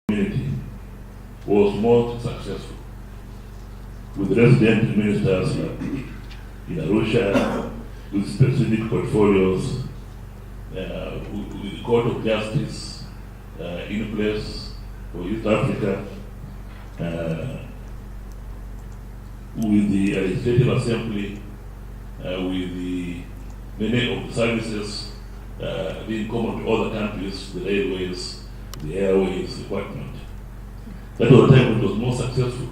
community was most successful, with resident ministers in Arusha with specific portfolios, with the Court of Justice in place for East Africa, with the Legislative Assembly, with the many of the services being common to other countries, the railways, the airways, the whatnot. That was the time when it was more successful.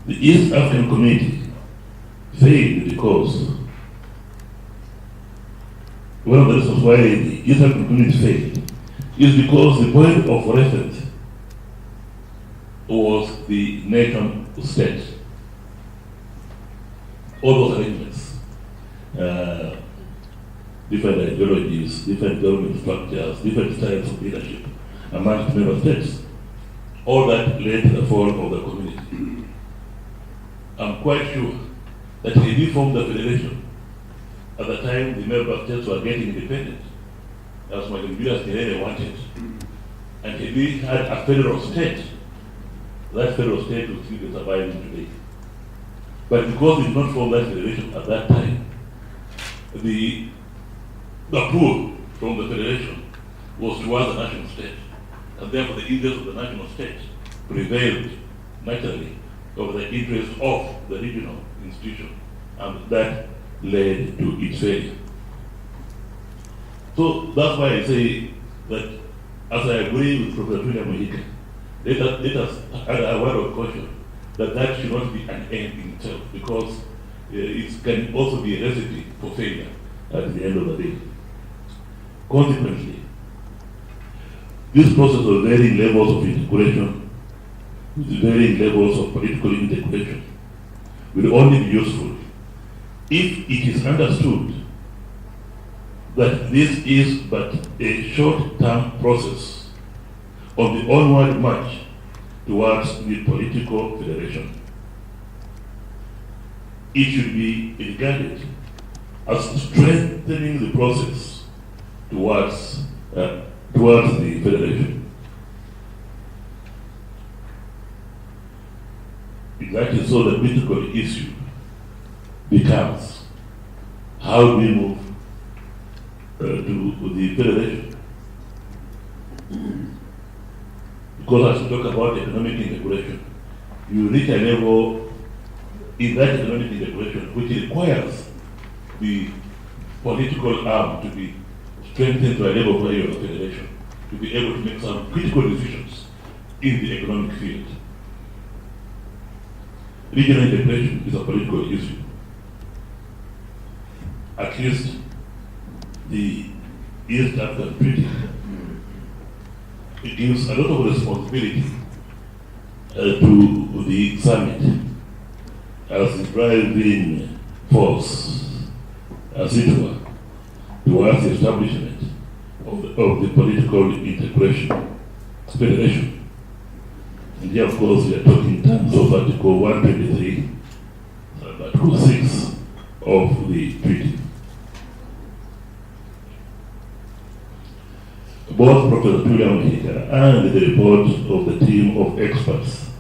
The East African community failed because one of the reasons why the East African community failed is because the point of reference was the nation state. All those arrangements, different ideologies, different government structures, different styles of leadership amongst member states, all that led to the fall of the community. I'm quite sure that if we formed the federation, at the time the member states were getting independent, as Madam Julius Nyerere wanted, and if we had a federal state, that federal state would still be surviving today. But because we did not form that federation at that time, the pull from the federation was towards the national state, and therefore the interests of the national state prevailed naturally over the interests of the regional institution, and that led to its failure. So that's why I say that, as I agree with Professor Tulia Muhika, let us add a word of caution that should not be an end in itself, because it can also be a recipe for failure at the end of the day. Consequently, this process of varying levels of integration, with varying levels of political integration, will only be useful if it is understood that this is but a short-term process on the onward march towards the political federation. It should be regarded as strengthening the process towards the federation. Exactly, so the political issue becomes how do we move to the federation. Because as we talk about economic integration, you reach a level in that economic integration which requires the political arm to be strengthened to a level where you are a federation, to be able to make some critical decisions in the economic field. Regional integration is a political issue. At least the East African Treaty, it gives a lot of responsibility to the summit as the driving force, as it were, towards the establishment of the political integration federation. And here, of course, we are talking in terms of Article 123, Article 6 of the treaty. Both Professor Tulia Muhika and the report of the team of experts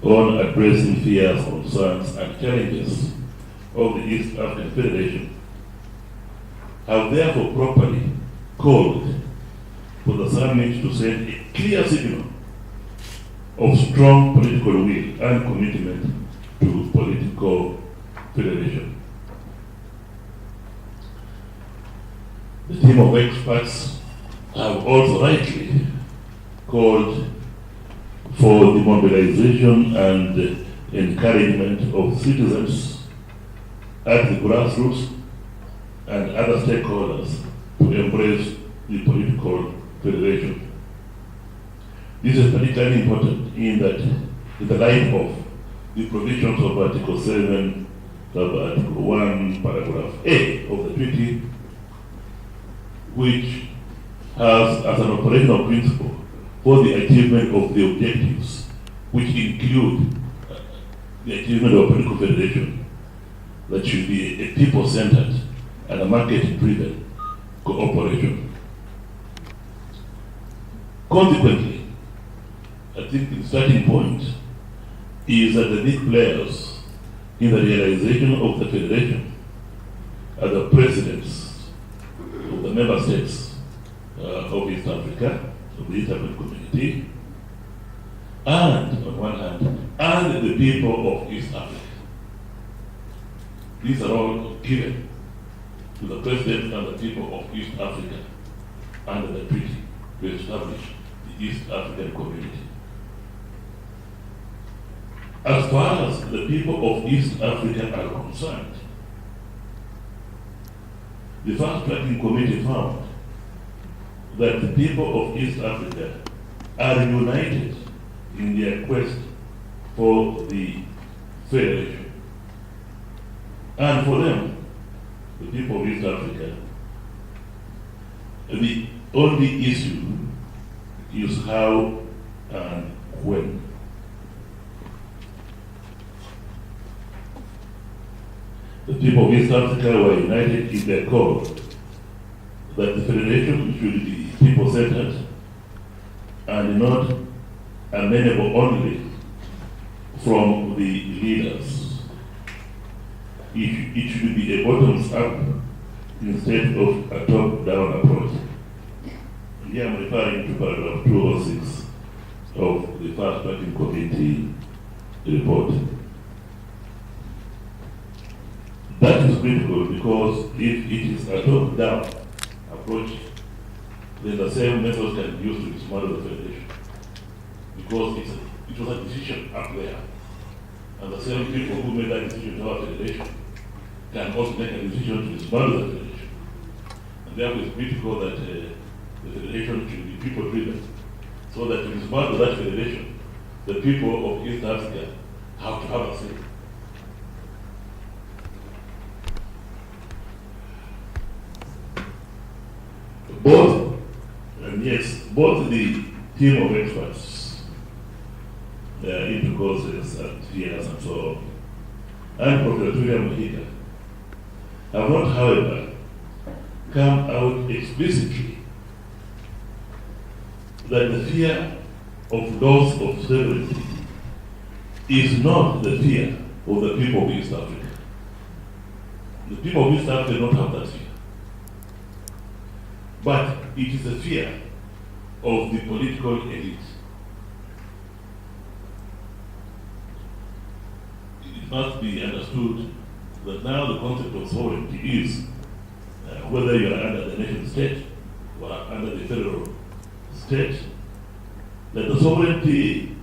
on addressing fears, concerns, and challenges of the East African Federation have therefore properly called for the summit to send a clear signal of strong political will and commitment to political federation. The team of experts have also rightly called for the mobilization and encouragement of citizens at the grassroots and other stakeholders to embrace the political federation. This is particularly important in that, in the light of the provisions of Article 7, Article 1, Paragraph A of the treaty, which has as an operational principle for the achievement of the objectives, which include the achievement of political federation, that should be a people-centered and a market-driven cooperation. Consequently, I think the starting point is that the big players in the realization of the federation are the presidents of the member states of East Africa, of the East African community, and on one hand, and the people of East Africa. These are all given to the president and the people of East Africa under the treaty to establish the East African community. As far as the people of East Africa are concerned, the fast-tracking committee found that the people of East Africa are united in their quest for the federation. And for them, the people of East Africa, the only issue is how and when. The people of East Africa were united in their call that the federation should be people-centered and not amenable only from the leaders. It should be a bottoms-up instead of a top-down approach. Here I'm referring to paragraph 206 of the fast-tracking committee report. That is critical because if it is a top-down approach, then the same method can be used to dismantle the federation. Because it was a decision up there. And the same people who made that decision to have a federation can also make a decision to dismantle the federation. And therefore it's critical that the federation should be people-driven. So that to dismantle that federation, the people of East Africa have to have a say. Both the team of experts into causes and fears and so on, and Professor Mahika have not, however, come out explicitly that the fear of loss of sovereignty is not the fear of the people of East Africa. The people of East Africa don't have that fear. But it is a fear of the political elite. It must be understood that now the concept of sovereignty is whether you are under the nation state or under the federal state, that the sovereignty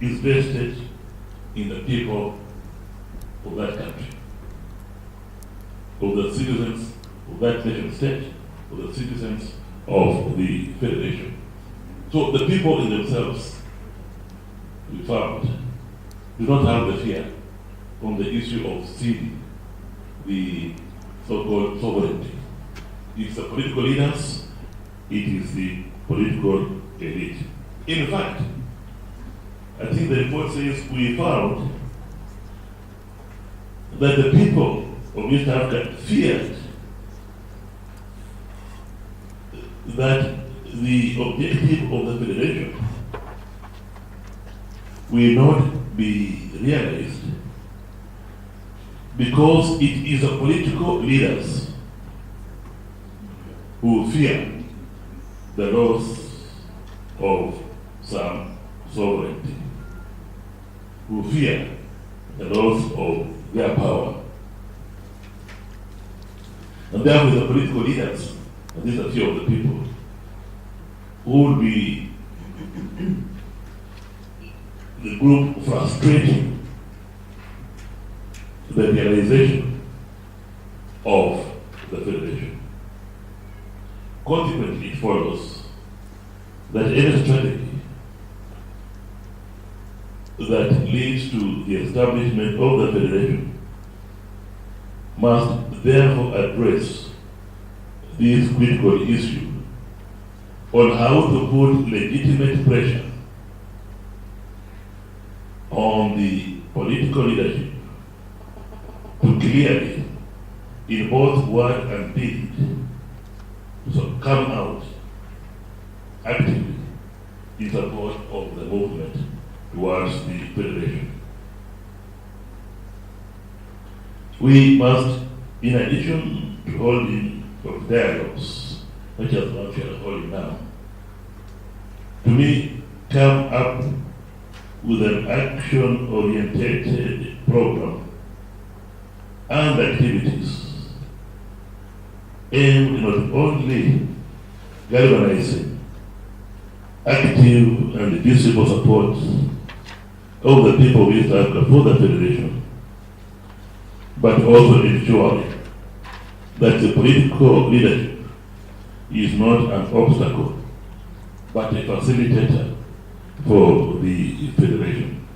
is vested in the people of that country, of the citizens of that nation state, of the citizens of the federation. So the people in themselves, we found, do not have the fear on the issue of ceding the so-called sovereignty. It's the political leaders, it is the political elite. In fact, I think the report says we found that the people of East Africa feared that the objective of the federation will not be realized because it is the political leaders who fear the loss of some sovereignty, who fear the loss of their power. And therefore the political leaders, and these are a few of the people, who will be the group frustrating the realization of the federation. Consequently, it follows that any strategy that leads to the establishment of the federation must therefore address this critical issue on how to put legitimate pressure on the political leadership to clearly, in both word and deed, so come out actively in support of the movement towards the federation. We must, in addition to holding of dialogues, such as what we are holding now, to me, come up with an action-oriented program and activities aimed not only galvanizing active and visible support of the people of East Africa for the Federation, but also ensuring that the political leadership is not an obstacle, but a facilitator for the Federation.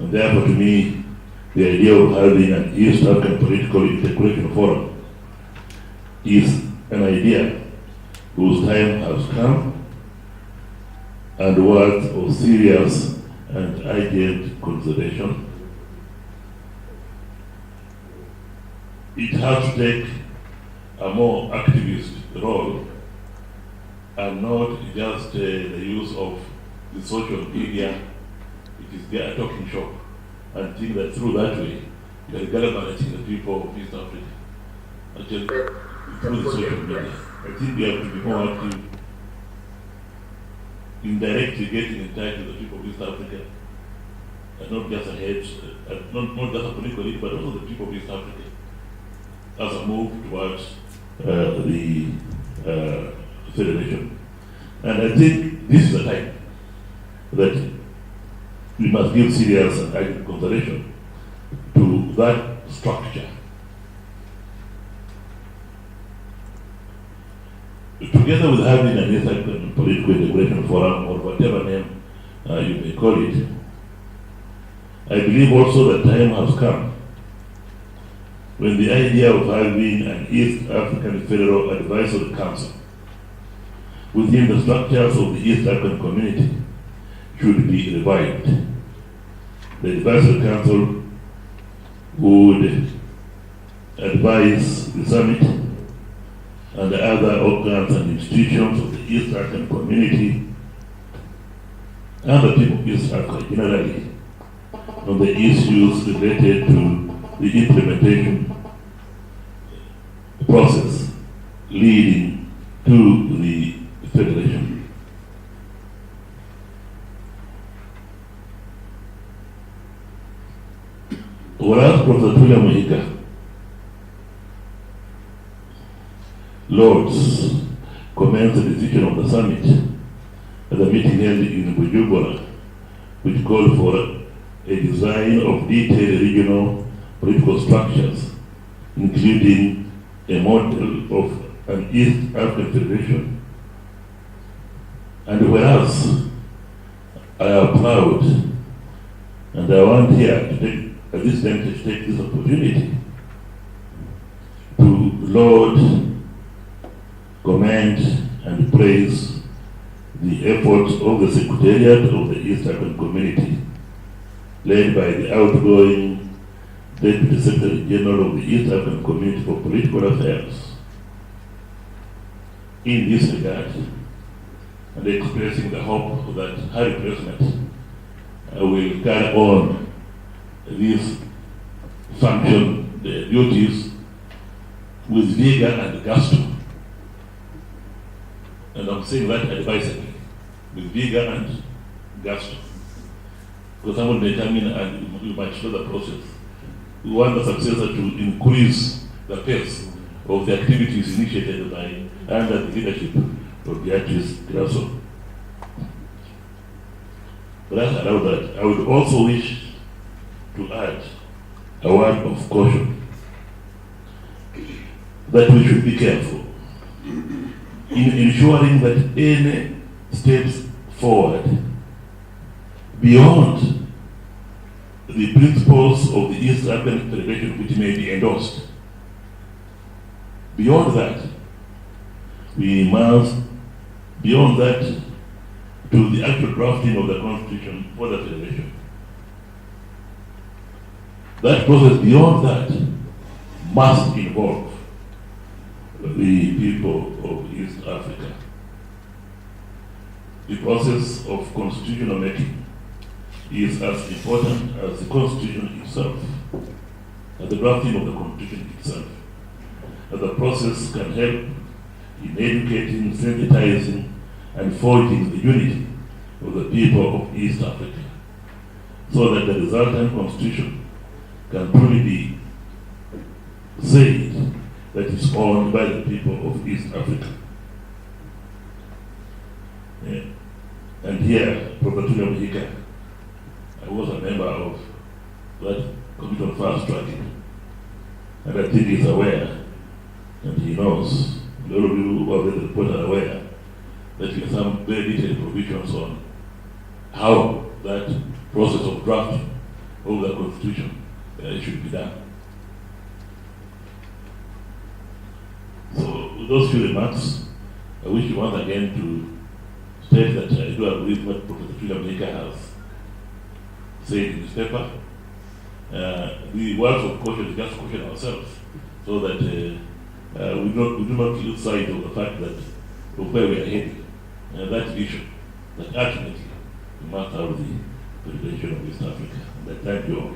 And therefore, to me, the idea of having an East African Political Integration Forum is an idea whose time has come and worth of serious and urgent consideration. It has to take a more activist role and not just the use of the social media. It is their talking shop, and think that through that way you are galvanizing the people of East Africa. Actually, through the social media, I think we have to be more active in directly getting in touch with the people of East Africa, and not just ahead, not just a political elite, but also the people of East Africa, as a move towards the Federation. And I think this is the time that we must give serious and urgent consideration to that structure. Together with having an East African Political Integration Forum, or whatever name you may call it, I believe also the time has come when the idea of having an East African Federal Advisory Council within the structures of the East African community should be revived. The Advisory Council would advise the summit and the other organs and institutions of the East African community and the people of East Africa generally on the issues related to the implementation process leading to the Federation. Whereas Professor Tulia Mahika, Lords, commenced the decision of the summit at the meeting held in Bujumbura, which called for a design of detailed regional political structures, including a model of an East African Federation. And whereas I am proud, and I want here to take, at this time, to take this opportunity to laud, commend, and praise the efforts of the Secretariat of the East African Community, led by the outgoing Deputy Secretary General of the East African Community for Political Affairs. In this regard, and expressing the hope that her replacement will carry on these function, the duties, with vigor and gusto. And I'm saying that advisedly, with vigor and gusto. Because someone may come in and you might slow the process. We want the successor to increase the pace of the activities initiated by under the leadership of Beatrice Grasso. But as I know that, I would also wish to add a word of caution that we should be careful in ensuring that any steps forward beyond the principles of the East African Federation which may be endorsed. Beyond that, we must, beyond that, to the actual drafting of the Constitution for the Federation. That process beyond that must involve the people of East Africa. the process of constitutional making is as important as the constitution itself, as the drafting of the constitution itself. That the process can help in educating, sensitizing, and forging the unity of the people of East Africa, so that the resultant constitution can truly be said that it's owned by the people of East Africa. Yeah. And here, Professor Mahika, I was a member of that committee on fast tracking, and I think he's aware, and he knows, and all of you who have read the report are aware, that there are some very detailed provisions on how that process of drafting of the constitution should be done. So, with those few remarks, I wish once again to state that I do agree with what Professor Philip Maker has said in his paper. The words of caution is just caution ourselves, so that we do not lose sight of the fact that of where we are heading, that vision, that ultimately we must have the federation of East Africa. And I thank you all.